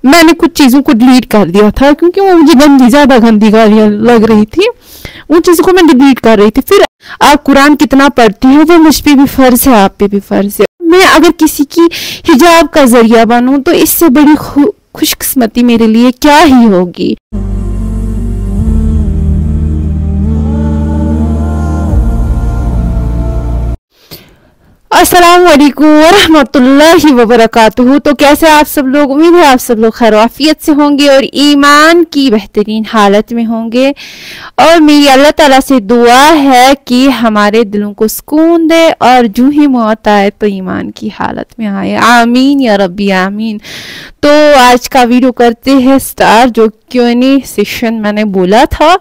मैंने कुछ चीज़ों को डिलीट कर दिया था क्योंकि वो मुझे ज़्यादा गंदी गालियाँ लग रही थी, उन चीज़ों को मैं डिलीट कर रही थी। फिर आप कुरान कितना पढ़ती हो वो मुझ पे भी फ़र्ज़ है, आप पे भी फ़र्ज़ है। मैं अगर किसी की हिजाब का ज़रिया बनूँ तो इससे बड़ी खुशकिस्मती मेरे लिए क्या ही होगी। अस्सलाम वालेकुम वरहमतुल्लाहि वबरकातुहू। तो कैसे आप सब लोग, उम्मीद है आप सब लोग खैर आफियत से होंगे और ईमान की बेहतरीन हालत में होंगे। और मेरी अल्लाह ताला से दुआ है कि हमारे दिलों को सुकून दे और जो ही मौत आए तो ईमान की हालत में आए, आमीन या रब्बी आमीन। तो आज का वीडियो करते हैं स्टार्ट। जो Q&A सेशन मैंने बोला था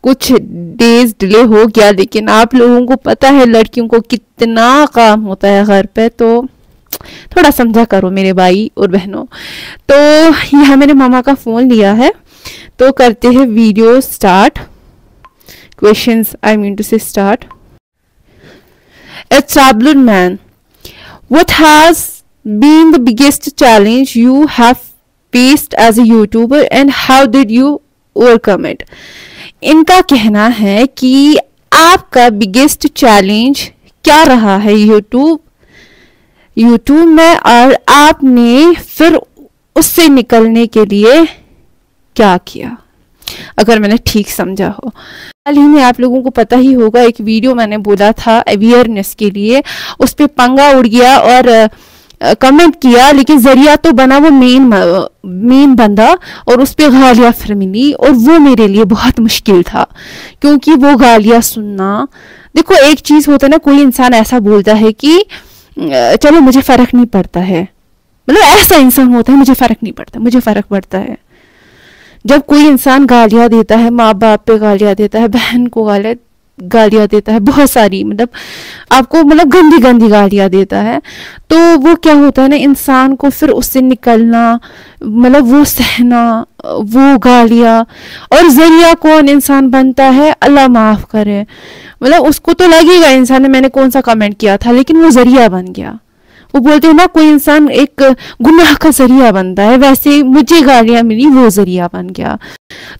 कुछ डेज डिले हो गया, लेकिन आप लोगों को पता है लड़कियों को कितना काम होता है घर पे, तो थोड़ा समझा करो मेरे भाई और बहनों। तो यहाँ मेरे मामा का फोन लिया है, तो करते हैं video start. Questions I mean to से start. A traveling man, what has been the biggest challenge you have faced as a YouTuber and how did you overcome it? इनका कहना है कि आपका बिगेस्ट चैलेंज क्या रहा है यूट्यूब में और आपने फिर उससे निकलने के लिए क्या किया, अगर मैंने ठीक समझा हो। हाल ही में आप लोगों को पता ही होगा एक वीडियो मैंने बोला था अवेयरनेस के लिए, उस पर पंगा उड़ गया और कमेंट किया, लेकिन जरिया तो बना वो मेन बंदा और उस पर गालियाँ फिर मिली और वो मेरे लिए बहुत मुश्किल था क्योंकि वो गालियाँ सुनना। देखो एक चीज़ होता है ना, कोई इंसान ऐसा बोलता है कि चलो मुझे फ़र्क नहीं पड़ता है, मतलब ऐसा इंसान होता है मुझे फ़र्क नहीं पड़ता, मुझे फ़र्क पड़ता है। जब कोई इंसान गालियाँ देता है, माँ बाप पे गालियाँ देता है, बहन को गालियाँ देता है, बहुत सारी मतलब आपको मतलब गंदी गंदी गालियाँ देता है, तो वो क्या होता है ना, इंसान को फिर उससे निकलना, मतलब वो सहना, वो गालियाँ, और जरिया कौन इंसान बनता है, अल्लाह माफ़ करे। मतलब उसको तो लगेगा इंसान ने मैंने कौन सा कमेंट किया था, लेकिन वो जरिया बन गया। वो बोलते हैं ना कोई इंसान एक गुनाह का जरिया बनता है, वैसे मुझे गालियाँ मिली, वो जरिया बन गया।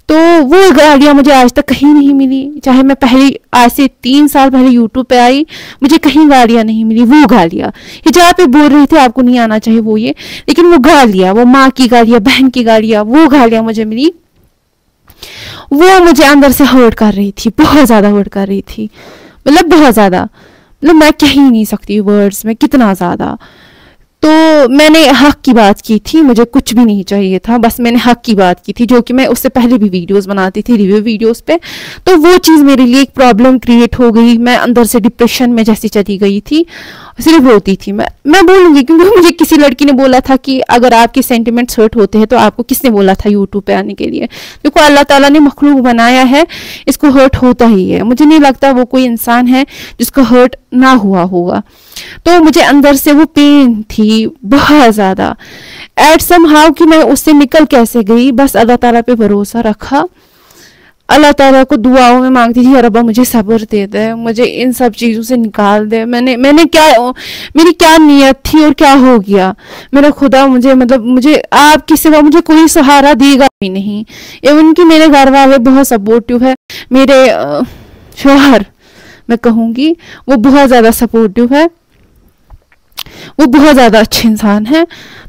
तो वो गालियाँ मुझे आज तक कहीं नहीं मिली, चाहे मैं पहले आज से 3 साल पहले यूट्यूब पे आई, मुझे कहीं गालियाँ नहीं मिली। वो गालियाँ हिजाब पे बोल रहे थे आपको नहीं आना चाहिए वो ये, लेकिन वो गालियाँ, वो माँ की गालियाँ, बहन की गालियाँ, वो गालियाँ मुझे मिली। वो मुझे अंदर से हर्ट कर रही थी, बहुत ज़्यादा हर्ट कर रही थी, मतलब बहुत ज़्यादा, मतलब मैं कह ही नहीं सकती वर्ड्स में कितना ज़्यादा। तो मैंने हक की बात की थी, मुझे कुछ भी नहीं चाहिए था, बस मैंने हक की बात की थी, जो कि मैं उससे पहले भी वीडियोस बनाती थी, रिव्यू वीडियोस पे। तो वो चीज़ मेरे लिए एक प्रॉब्लम क्रिएट हो गई, मैं अंदर से डिप्रेशन में जैसी चली गई थी, सिर्फ रोती थी। मैं बोलूँगी क्योंकि मुझे किसी लड़की ने बोला था कि अगर आपके सेंटिमेंट्स हर्ट होते हैं तो आपको किसने बोला था यूट्यूब पे आने के लिए। देखो अल्लाह ताला ने मखलूक बनाया है, इसको हर्ट होता ही है। मुझे नहीं लगता वो कोई इंसान है जिसको हर्ट ना हुआ होगा। तो मुझे अंदर से वो पेन थी बहुत ज़्यादा, एट सम हाउ कि मैं उससे निकल कैसे गई, बस अल्लाह ताला पे भरोसा रखा, अल्लाह ताला को दुआओं में मांगती थी, रब्बा मुझे सब्र दे दे, मुझे इन सब चीज़ों से निकाल दे। मैंने क्या, मेरी क्या नीयत थी और क्या हो गया। मेरा खुदा मुझे, मतलब मुझे आपके सिवा मुझे कोई सहारा देगा भी नहीं। इवन कि मेरे घर वाले बहुत सपोर्टिव है, मेरे शौहर मैं कहूँगी वो बहुत ज़्यादा सपोर्टिव है, वो बहुत ज़्यादा अच्छे इंसान हैं,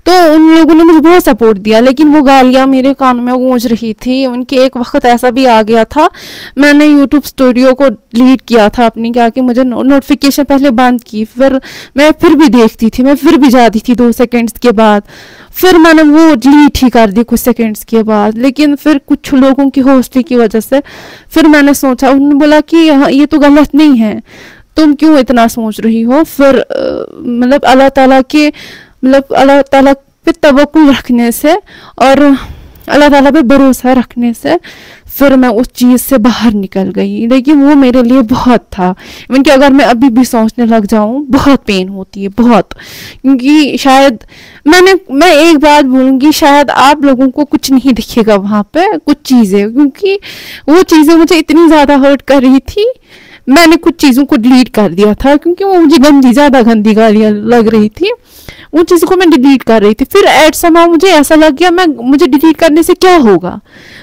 तो उन लोगों ने मुझे बहुत सपोर्ट दिया। लेकिन वो गालियाँ मेरे कान में गूंज रही थी। उनके एक वक्त ऐसा भी आ गया था, मैंने यूट्यूब स्टूडियो को डिलीट किया था अपनी, क्या कि मुझे नोटिफिकेशन पहले बंद की, फिर मैं फिर भी देखती थी, मैं फिर भी जाती थी 2 सेकेंड्स के बाद, फिर मैंने वो डिलीट ही कर दी कुछ सेकेंड्स के बाद। लेकिन फिर कुछ लोगों की हौसले की वजह से फिर मैंने सोचा, उन्होंने बोला कि ये तो गलत नहीं है, तुम क्यों इतना सोच रही हो। फिर मतलब अल्लाह ताला के, मतलब अल्लाह ताला पे तवक्कुल रखने से और अल्लाह ताला पे भरोसा रखने से फिर मैं उस चीज़ से बाहर निकल गई। लेकिन वो मेरे लिए बहुत था, इवन कि अगर मैं अभी भी सोचने लग जाऊँ बहुत पेन होती है, बहुत। क्योंकि शायद मैं एक बात बोलूँगी, शायद आप लोगों को कुछ नहीं दिखेगा वहाँ पे कुछ चीज़ें, क्योंकि वो चीज़ें मुझे इतनी ज़्यादा हर्ट कर रही थी, मैंने कुछ चीज़ों को डिलीट कर दिया था क्योंकि वो मुझे ज़्यादा गंदी गालियाँ लग रही थी, उन चीज़ों को मैं डिलीट कर रही थी। फिर एट समा मुझे ऐसा लग गया मुझे डिलीट करने से क्या होगा,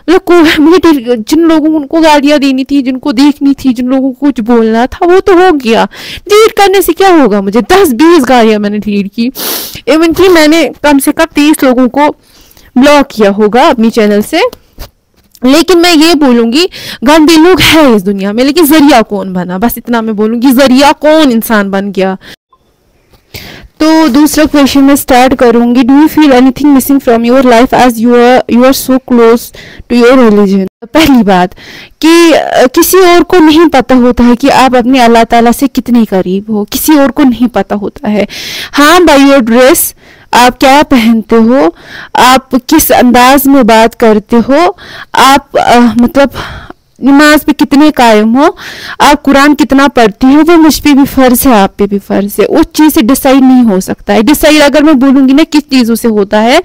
मतलब मुझे जिन लोगों को गालियाँ देनी थी, जिनको देखनी थी, जिन लोगों को कुछ बोलना था वो तो हो गया, डिलीट करने से क्या होगा। मुझे 10-20 गालियाँ मैंने डिलीट की, इवन कि मैंने कम से कम 30 लोगों को ब्लॉक किया होगा अपनी चैनल से। लेकिन मैं ये बोलूंगी गंदे लोग हैं इस दुनिया में, लेकिन जरिया कौन बना, बस इतना मैं बोलूंगी, जरिया कौन इंसान बन गया। तो दूसरा क्वेश्चन मैं स्टार्ट करूंगी, do you feel anything missing from your life as you are so close to your religion. पहली बात कि किसी और को नहीं पता होता है कि आप अपने अल्लाह ताला से कितने करीब हो, किसी और को नहीं पता होता है। हाँ, बाय योर ड्रेस, आप क्या पहनते हो, आप किस अंदाज में बात करते हो, आप मतलब नमाज पे कितने कायम हो, आप कुरान कितना पढ़ती हो, वो मुझ पे भी फर्ज है, आप पे भी फर्ज है। उस चीज से डिसाइड नहीं हो सकता है। डिसाइड अगर मैं बोलूंगी ना किस चीजों से होता है,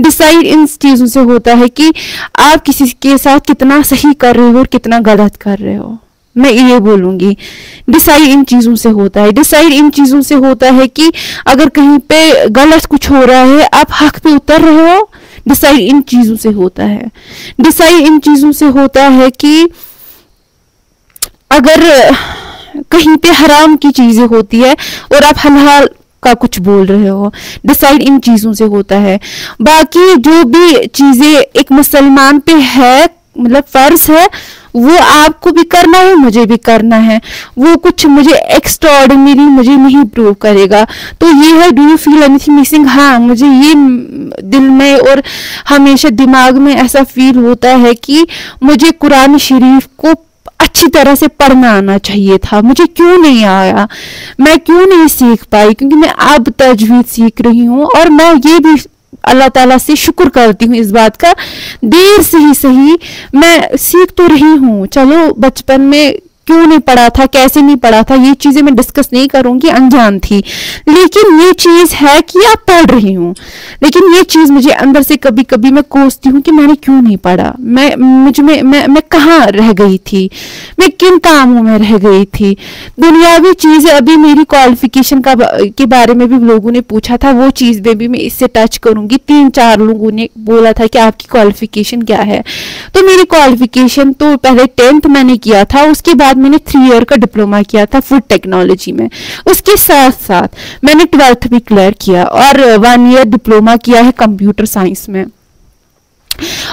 डिसाइड इन चीजों से होता है कि आप किसी के साथ कितना सही कर रहे हो और कितना गलत कर रहे हो। मैं ये बोलूंगी डिसाइड इन चीजों से होता है। डिसाइड इन चीजों से होता है कि अगर कहीं पे गलत कुछ हो रहा है, आप हक पे उतर रहे हो, डिसाइड इन चीजों से होता है। डिसाइड इन चीजों से होता है कि अगर कहीं पे हराम की चीजें होती है और आप हलाल का कुछ बोल रहे हो, डिसाइड इन चीजों से होता है। बाकी जो भी चीजें एक मुसलमान पे है, मतलब फर्ज है, वो आपको भी करना है, मुझे भी करना है। वो कुछ मुझे एक्स्ट्रा ऑर्डिनरी मुझे नहीं प्रूव करेगा। तो ये है, do you feel anything missing. हाँ, मुझे ये दिल में और हमेशा दिमाग में ऐसा फील होता है कि मुझे कुरान शरीफ को अच्छी तरह से पढ़ना आना चाहिए था, मुझे क्यों नहीं आया, मैं क्यों नहीं सीख पाई। क्योंकि मैं अब तजवीद सीख रही हूँ और मैं ये भी अल्लाह ताला से शुक्र करती हूँ इस बात का, देर से ही सही मैं सीख तो रही हूँ। चलो बचपन में क्यों नहीं पढ़ा था, कैसे नहीं पढ़ा था, ये चीजें मैं डिस्कस नहीं करूंगी, अनजान थी। लेकिन ये चीज है कि आप पढ़ रही हूँ, लेकिन ये चीज मुझे अंदर से कभी कभी मैं कोसती हूँ कि मैंने क्यों नहीं पढ़ा, मैं कहाँ रह गई थी, मैं किन कामों में रह गई थी। दुनियावी चीजें, अभी मेरी क्वालिफिकेशन के बारे में भी लोगों ने पूछा था, वो चीज में भी मैं इससे टच करूंगी। 3-4 लोगों ने बोला था कि आपकी क्वालिफिकेशन क्या है। तो मेरी क्वालिफिकेशन तो पहले 10th मैंने किया था, उसके बाद मैंने 3 ईयर का डिप्लोमा किया था फूड टेक्नोलॉजी में। उसके साथ साथ मैंने 12th भी क्लियर किया और 1 ईयर डिप्लोमा किया है कंप्यूटर साइंस में।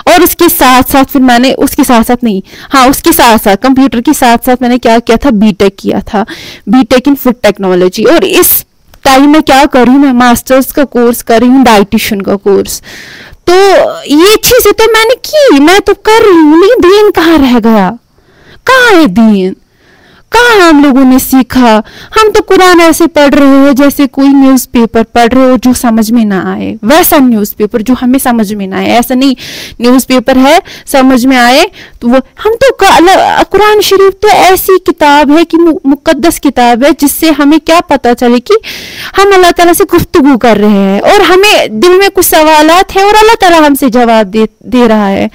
और उसके साथ साथ फिर मैंने उसके साथ साथ कंप्यूटर के साथ साथ मैंने क्या किया था, बीटेक किया था, बीटेक इन फूड टेक्नोलॉजी। और इस टाइम में क्या कर रही हूँ, मैं मास्टर्स का कोर्स कर रही हूँ, डाइटिशियन का कोर्स। तो ये चीजें तो मैंने की, मैं तो कर रही हूँ, लेकिन दीन कहाँ रह गया, कहाँ है दीन, कहाँ हम लोगों ने सीखा। हम तो कुरान ऐसे पढ़ रहे हैं जैसे कोई न्यूज़पेपर पढ़ रहे हो जो समझ में ना आए, वैसा न्यूज़पेपर जो हमें समझ में ना आए। ऐसा नहीं न्यूज़पेपर है समझ में आए तो वो हम तो कुरान शरीफ तो ऐसी किताब है कि मुकद्दस किताब है जिससे हमें क्या पता चले कि हम अल्लाह ताला से गुफ्तगू कर रहे हैं और हमें दिल में कुछ सवालात है और अल्लाह ताला हमसे जवाब दे रहा है।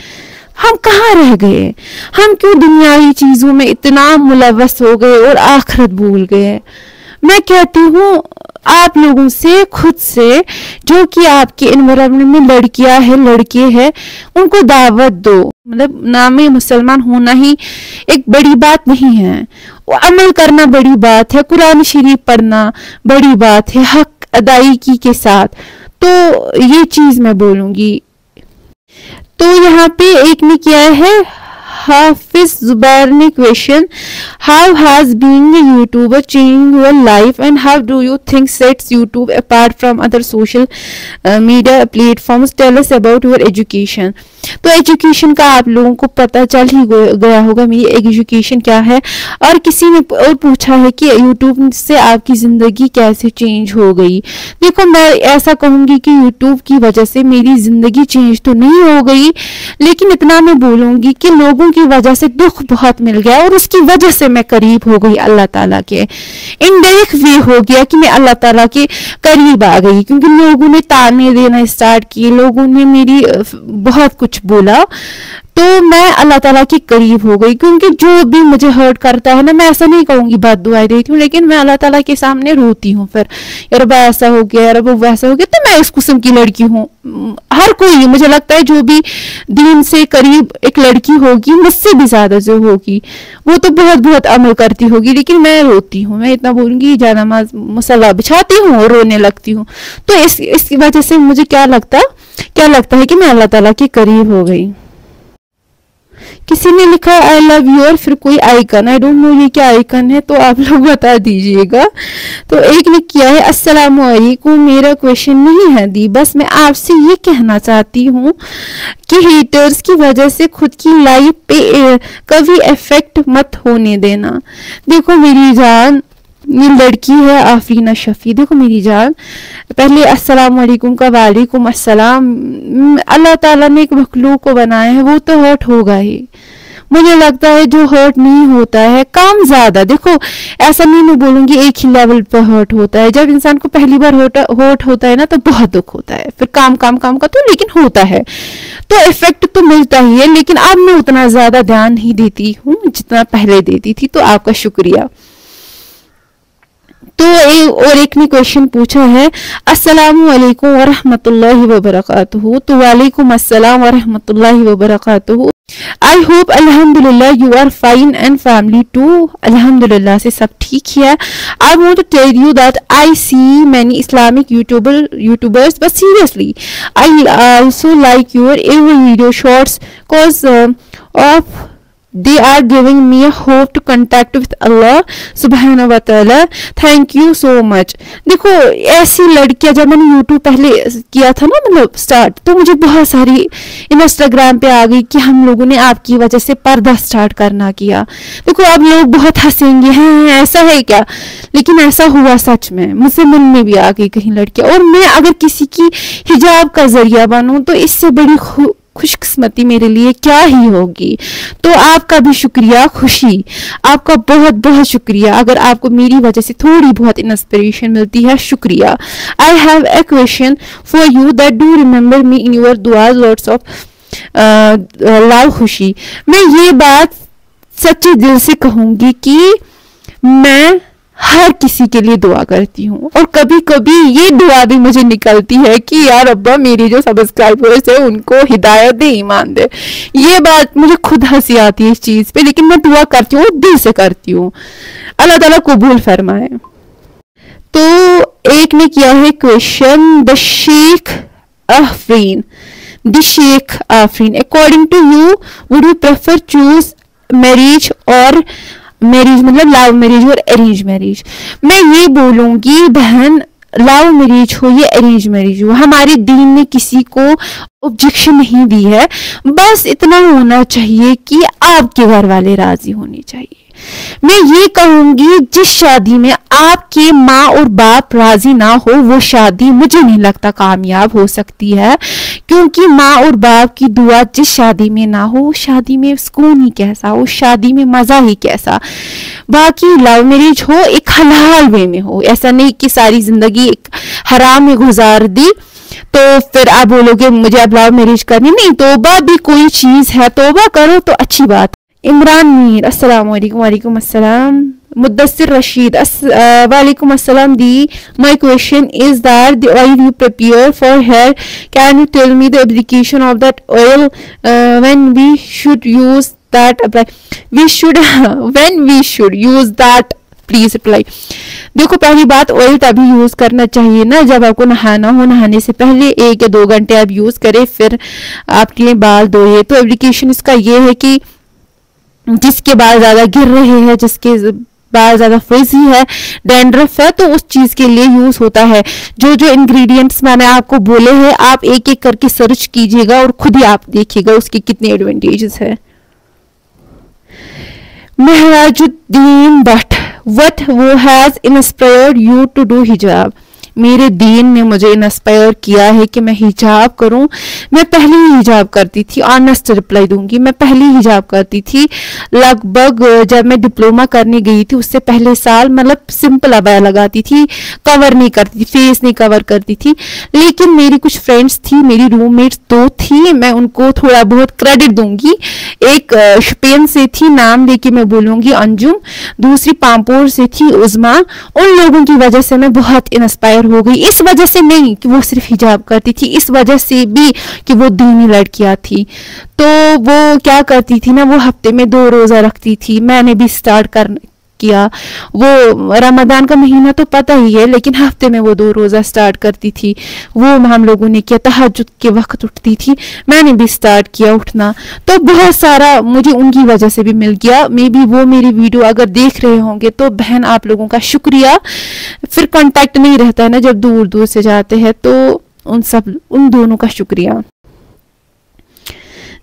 हम कहाँ रह गए, हम क्यों दुनियावी चीजों में इतना मुलव्वस हो गए और आखिरत भूल गए। मैं कहती हूँ आप लोगों से, खुद से, जो कि आपके एनवायरनमेंट में लड़कियां हैं, लड़के हैं, उनको दावत दो। मतलब नामे मुसलमान होना ही एक बड़ी बात नहीं है, वो अमल करना बड़ी बात है, कुरान शरीफ पढ़ना बड़ी बात है, हक अदायगी के साथ। तो ये चीज मैं बोलूंगी। तो यहाँ पे एक ने किया है, हाफिज जुबैर ने question, how has being a YouTuber change your life and how do you think sets YouTube apart from other social media platforms, tell us about your education. तो एजुकेशन का आप लोगों को पता चल ही गया होगा मेरी एजुकेशन क्या है। और किसी ने और पूछा है कि यूट्यूब से आपकी जिंदगी कैसे चेंज हो गई। देखो, मैं ऐसा कहूंगी कि यूट्यूब की वजह से मेरी जिंदगी चेंज तो नहीं हो गई, लेकिन इतना मैं बोलूंगी कि लोगों की वजह से दुख बहुत मिल गया और उसकी वजह से मैं करीब हो गई अल्लाह ताला के। इनडायरेक्ट वे हो गया कि मैं अल्लाह ताला के करीब आ गई, क्योंकि लोगों ने ताने देना स्टार्ट किए, लोगों ने मेरी बहुत कुछ बोला। तो मैं अल्लाह ताला के करीब हो गई, क्योंकि जो भी मुझे हर्ट करता है ना, मैं ऐसा नहीं कहूंगी बद दुआएं देती हूँ, लेकिन मैं अल्लाह ताला के सामने रोती हूँ। फिर यार रब्बा ऐसा हो गया, यार रब्बा वैसा हो गया। तो मैं इस किस्म की लड़की हूँ। हर कोई, मुझे लगता है जो भी दीन से करीब एक लड़की होगी, मुझसे भी ज्यादा जो होगी, वो तो बहुत बहुत अमल करती होगी, लेकिन मैं रोती हूँ। मैं इतना बोलूंगी, जानमाज मुसल्ला बिछाती हूँ और रोने लगती हूँ। तो इसकी वजह से मुझे क्या लगता है कि मैं अल्लाह ताला के करीब हो गई। किसी ने लिखा आई लव यू और फिर कोई आइकन, आई डोंट नो ये क्या आइकन है, तो आप लोग बता दीजिएगा। तो एक ने किया है अस्सलाम वालेकुम, मेरा क्वेश्चन नहीं है दी, बस मैं आपसे ये कहना चाहती हूँ कि हेटर्स की वजह से खुद की लाइफ पे कभी इफेक्ट मत होने देना। देखो मेरी जान, ये लड़की है आफरीना शफी। देखो मेरी जान, पहले अस्सलाम वालेकुम का वालेकुम अस्सलाम। अल्लाह ताला ने एक मखलूक को बनाया है, वो तो हर्ट होगा ही। मुझे लगता है जो हर्ट नहीं होता है काम ज्यादा, देखो ऐसा नहीं मैं बोलूंगी एक ही लेवल पर हर्ट होता है। जब इंसान को पहली बार हर्ट होता है ना, तो बहुत दुख होता है, फिर काम का तो लेकिन होता है, तो इफेक्ट तो मिलता ही है। लेकिन अब मैं उतना ज्यादा ध्यान नहीं देती हूँ जितना पहले देती थी, तो आपका शुक्रिया। तो एक ने क्वेश्चन पूछा है अस्सलामु अलैकुम व रहमतुल्लाहि व बरकातुहू। तो वालेकुम अस्सलाम व रहमतुल्लाहि व बरकातुहू। आई होप अल्हम्दुलिल्लाह you are fine and family too. अल्हम्दुलिल्लाह से सब ठीक है। I want to tell you that I see many Islamic YouTubers, but seriously I also like your every video shorts cause of they are giving me a hope to contact with Allah subhanahu wa ta'ala. Thank you so much. देखो ऐसी लड़कियां, जब मैंने YouTube पहले किया था ना, मतलब स्टार्ट, तो मुझे बहुत सारी इंस्टाग्राम पे आ गई कि हम लोगों ने आपकी वजह से पर्दा स्टार्ट करना किया। देखो अब लोग बहुत हंसेंगे, हैं ऐसा है क्या, लेकिन ऐसा हुआ सच में। मुझसे मन में भी आ गई कहीं लड़कियां, और मैं अगर किसी की हिजाब का जरिया बनूं तो इससे बड़ी खुशकिस्मती मेरे लिए क्या ही होगी। तो आपका भी शुक्रिया खुशी, आपका बहुत बहुत शुक्रिया। अगर आपको मेरी वजह से थोड़ी बहुत इंस्पिरेशन मिलती है, शुक्रिया। I have a question for you that do remember me in your दुआ लॉट्स ऑफ लव खुशी। मैं ये बात सच्चे दिल से कहूंगी कि मैं हर किसी के लिए दुआ करती हूँ, और कभी कभी ये दुआ भी मुझे निकलती है कि यार अब्बा मेरी जो सब्सक्राइबर्स है उनको हिदायत दे, ईमान दे। ये बात मुझे खुद हंसी आती है इस चीज पे, लेकिन मैं दुआ करती हूँ, दिल से करती हूँ। अल्लाह ताला कबूल फरमाए। तो एक ने किया है question the Sheikh Afreen, according to you would you prefer choose marriage और मैरिज, मतलब लव मैरिज और अरेंज मैरिज? मैं ये बोलूंगी बहन, लव मैरिज हो या अरेंज मैरिज हो, हमारे दीन ने किसी को ऑब्जेक्शन नहीं दी है। बस इतना होना चाहिए कि आपके घर वाले राजी होने चाहिए। मैं ये कहूंगी जिस शादी में आपके माँ और बाप राजी ना हो, वो शादी मुझे नहीं लगता कामयाब हो सकती है, क्योंकि माँ और बाप की दुआ जिस शादी में ना हो, वो शादी में सुकून ही कैसा, वो शादी में मजा ही कैसा। बाकी लव मैरिज हो एक हलाल वे में हो, ऐसा नहीं कि सारी जिंदगी एक हराम में गुजार दी तो फिर आप बोलोगे मुझे अब लव मैरिज करनी नहीं। तौबा भी कोई चीज है, तौबा करो तो अच्छी बात। इमरान मीर अस्सलाम वालेकुम। वालेकुम अस्सलाम। मुद्दस्सिर रशीद वालेकुम अस्सलाम दी। My question is that the oil you prepare for hair, can you tell me the application of that oil, when we should use that apply, when we should use that, please reply. देखो पहली बात, oil तभी use करना चाहिए ना जब आपको नहाना हो। नहाने से पहले 1 या 2 घंटे आप यूज करें, फिर आपके बाल धोए। तो एप्लीकेशन इसका ये है कि जिसके बाल ज्यादा गिर रहे हैं, जिसके बाल ज्यादा फ्रिजी है, डैंड्रफ है, तो उस चीज के लिए यूज होता है। जो जो इंग्रेडिएंट्स मैंने आपको बोले हैं, आप एक एक करके सर्च कीजिएगा और खुद ही आप देखिएगा उसके कितने एडवांटेजेस है। महराजुद्दीन भट्ट, व्हाट वो has inspired you to do हिजाब? मेरे दीन ने मुझे इंस्पायर किया है कि मैं हिजाब करूं। मैं पहले ही हिजाब करती थी, ऑनेस्ट रिप्लाई दूंगी, मैं पहले ही हिजाब करती थी। लगभग जब मैं डिप्लोमा करने गई थी उससे पहले साल मतलब सिंपल अबाया लगाती थी, कवर नहीं करती थी, फेस नहीं कवर करती थी। लेकिन मेरी कुछ फ्रेंड्स थी, मेरी रूममेट्स 2 थी, मैं उनको थोड़ा बहुत क्रेडिट दूंगी। एक शुपियन से थी, नाम लेके मैं बोलूंगी अंजुम, दूसरी पामपोर से थी उज़मा। उन लोगों की वजह से मैं बहुत इंस्पायर हो गई। इस वजह से नहीं कि वो सिर्फ हिजाब करती थी, इस वजह से भी कि वो दीनी लड़कियां थी। तो वो क्या करती थी ना, वो हफ्ते में 2 रोजा रखती थी। मैंने भी स्टार्ट कर किया। वो रमजान का महीना तो पता ही है, लेकिन हफ्ते में वो 2 रोजा स्टार्ट करती थी। वो हम लोगों ने किया, तहज्जुद के वक्त उठती थी, मैंने भी स्टार्ट किया उठना। तो बहुत सारा मुझे उनकी वजह से भी मिल गया। मे बी वो मेरी वीडियो अगर देख रहे होंगे तो बहन आप लोगों का शुक्रिया। फिर कांटेक्ट नहीं रहता है ना जब दूर दूर से जाते हैं, तो उन दोनों का शुक्रिया।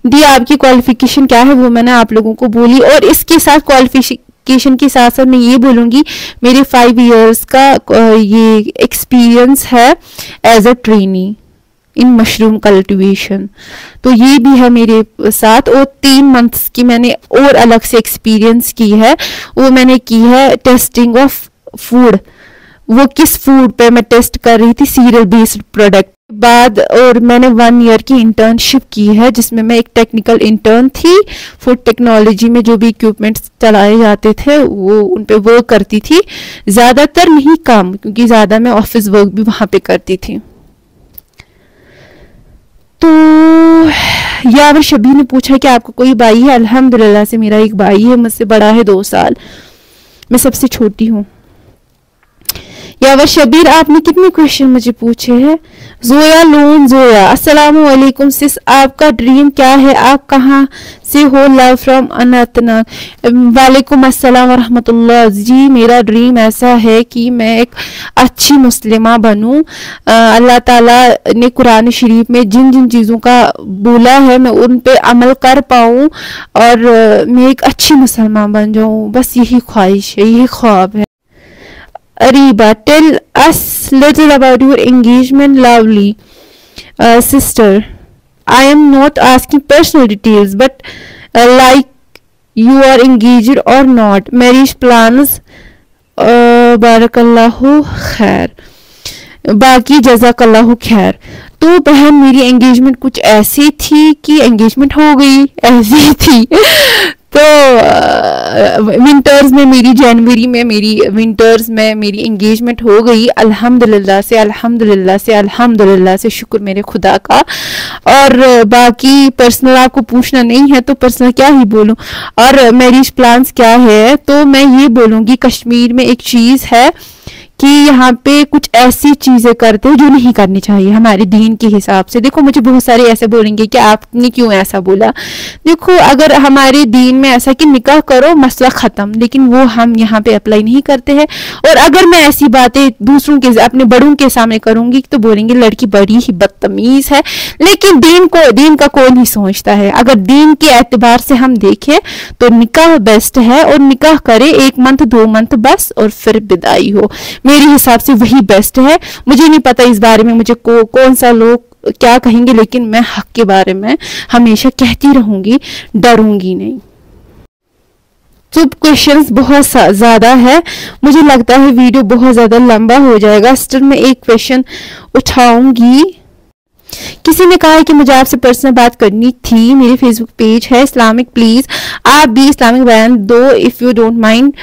दी आपकी क्वालिफिकेशन क्या है वो मैंने आप लोगों को बोली, और इसके साथ क्वालिफिकेशन के साथ साथ मैं ये बोलूंगी मेरे 5 इयर्स का ये एक्सपीरियंस है as a trainee in mushroom cultivation. तो ये भी है मेरे साथ। और 3 मंथ्स की मैंने और अलग से एक्सपीरियंस की है, वो मैंने की है टेस्टिंग ऑफ फूड। वो किस फूड पे मैं टेस्ट कर रही थी, सीरियल बेस्ड प्रोडक्ट बाद। और मैंने 1 ईयर की इंटर्नशिप की है जिसमें मैं एक टेक्निकल इंटर्न थी। फूड टेक्नोलॉजी में जो भी इक्विपमेंट्स चलाए जाते थे वो उन पे वर्क करती थी, ज्यादातर नहीं कम, क्योंकि ज्यादा मैं ऑफिस वर्क भी वहां पे करती थी। तो यावर शबी ने पूछा कि आपको कोई भाई है? अल्हम्दुलिल्लाह से मेरा एक भाई है, मुझसे बड़ा है 2 साल, मैं सबसे छोटी हूँ। यावर शबीर आपने कितने क्वेश्चन मुझे पूछे हैं। जोया लोन जोया, अस्सलामु अलैकुम सिस, आपका ड्रीम क्या है? आप कहाँ से हो? Love from Anantnag. वालेकुम अस्सलाम वरहमतुल्लाह। जी मेरा ड्रीम ऐसा है कि मैं एक अच्छी मुस्लिमा बनूं। अल्लाह ताला ने कुरान शरीफ में जिन जिन चीज़ों का बोला है मैं उन पे अमल कर पाऊं और मैं एक अच्छी मुसलमान बन जाऊं, बस यही ख्वाहिश है, यही ख्वाब है। Ariba, tell us little about your engagement, lovely sister. I am not asking personal details, but like you are engaged or not. Marriage plans, बारकल्लाहु खैर, बाकी जज़ाकल्लाहु खैर। तो बहन मेरी एंगेजमेंट कुछ ऐसी थी कि एंगेजमेंट हो गई, ऐसी थी। तो विंटर्स में मेरी, जनवरी में मेरी विंटर्स में मेरी एंगेजमेंट हो गई, अल्हम्दुलिल्लाह से, अल्हम्दुलिल्लाह से, अल्हम्दुलिल्लाह से, शुक्र मेरे खुदा का। और बाकी पर्सनल आपको पूछना नहीं है तो पर्सनल क्या ही बोलूं। और मैरिज प्लान्स क्या है, तो मैं ये बोलूंगी कश्मीर में एक चीज़ है कि यहाँ पे कुछ ऐसी चीजें करते हैं जो नहीं करनी चाहिए हमारे दीन के हिसाब से। देखो मुझे बहुत सारे ऐसे बोलेंगे कि आपने क्यों ऐसा बोला। देखो अगर हमारे दीन में ऐसा कि निकाह करो मसला खत्म, लेकिन वो हम यहाँ पे अप्लाई नहीं करते हैं। और अगर मैं ऐसी बातें दूसरों के, अपने बड़ों के सामने करूंगी तो बोलेंगे लड़की बड़ी ही बदतमीज है। लेकिन दीन का कौन ही सोचता है। अगर दीन के एतबार से हम देखें तो निकाह बेस्ट है, और निकाह करे 1 मंथ 2 मंथ बस, और फिर विदाई हो। मेरे हिसाब से वही बेस्ट है। मुझे नहीं पता इस बारे में मुझे कौन सा लोग क्या कहेंगे, लेकिन मैं हक के बारे में हमेशा कहती रहूंगी, डरूंगी नहीं। तो क्वेश्चंस बहुत ज्यादा है, मुझे लगता है वीडियो बहुत ज्यादा लंबा हो जाएगा। स्टिल मैं एक क्वेश्चन उठाऊंगी। किसी ने कहा है कि मुझे आपसे पर्सनल बात करनी थी। मेरे फेसबुक पेज है इस्लामिक, प्लीज आप भी इस्लामिक बयान दो इफ यू डोंट माइंड।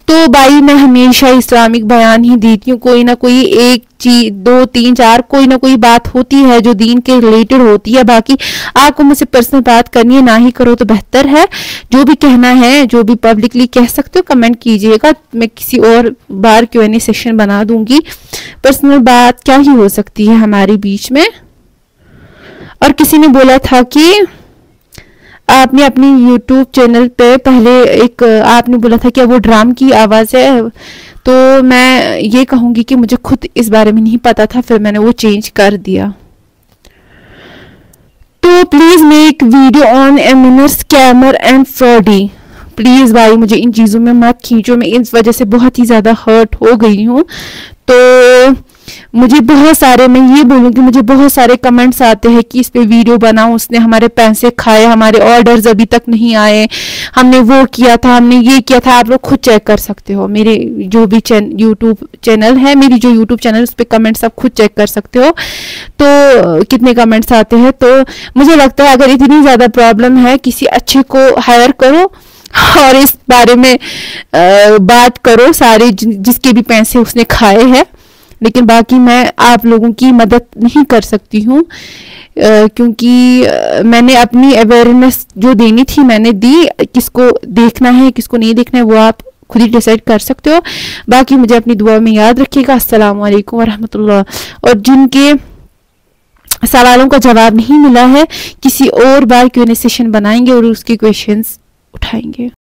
तो भाई मैं हमेशा इस्लामिक बयान ही देती हूँ। कोई ना कोई एक चीज, 2 3 4 कोई ना कोई बात होती है जो दीन के रिलेटेड होती है। बाकी आपको मुझसे पर्सनल बात करनी है, ना ही करो तो बेहतर है। जो भी कहना है, जो भी पब्लिकली कह सकते हो कमेंट कीजिएगा, मैं किसी और बार Q&A सेशन बना दूंगी। पर्सनल बात क्या ही हो सकती है हमारे बीच में। और किसी ने बोला था कि आपने अपनी YouTube चैनल पे पहले एक, आपने बोला था कि वो ड्राम की आवाज़ है। तो मैं ये कहूँगी कि मुझे खुद इस बारे में नहीं पता था, फिर मैंने वो चेंज कर दिया। तो प्लीज़ मेक वीडियो ऑन एमिनर स्कैमर एंड फ्रॉडी। प्लीज़ भाई मुझे इन चीज़ों में मत खींचो, मैं इस वजह से बहुत ही ज़्यादा हर्ट हो गई हूँ। तो मुझे बहुत सारे, मैं ये बोलूँगी, मुझे बहुत सारे कमेंट्स आते हैं कि इस पे वीडियो बनाओ, उसने हमारे पैसे खाए, हमारे ऑर्डर्स अभी तक नहीं आए, हमने वो किया था, हमने ये किया था। आप लोग खुद चेक कर सकते हो, मेरे जो भी यूट्यूब चैनल है, मेरी जो यूट्यूब चैनल, उस पर कमेंट्स आप खुद चेक कर सकते हो। तो कितने कमेंट्स आते हैं। तो मुझे लगता है अगर इतनी ज़्यादा प्रॉब्लम है, किसी अच्छे को हायर करो और इस बारे में बात करो, सारे जिसके भी पैसे उसने खाए हैं। लेकिन बाकी मैं आप लोगों की मदद नहीं कर सकती हूँ, क्योंकि मैंने अपनी अवेयरनेस जो देनी थी मैंने दी। किसको देखना है किसको नहीं देखना है वो आप खुद ही डिसाइड कर सकते हो। बाकी मुझे अपनी दुआ में याद रखिएगा। अस्सलाम वालेकुम वरहमतुल्लाह। और जिनके सवालों का जवाब नहीं मिला है, किसी और बार क्यों सेशन बनाएंगे और उसके क्वेश्चंस उठाएंगे।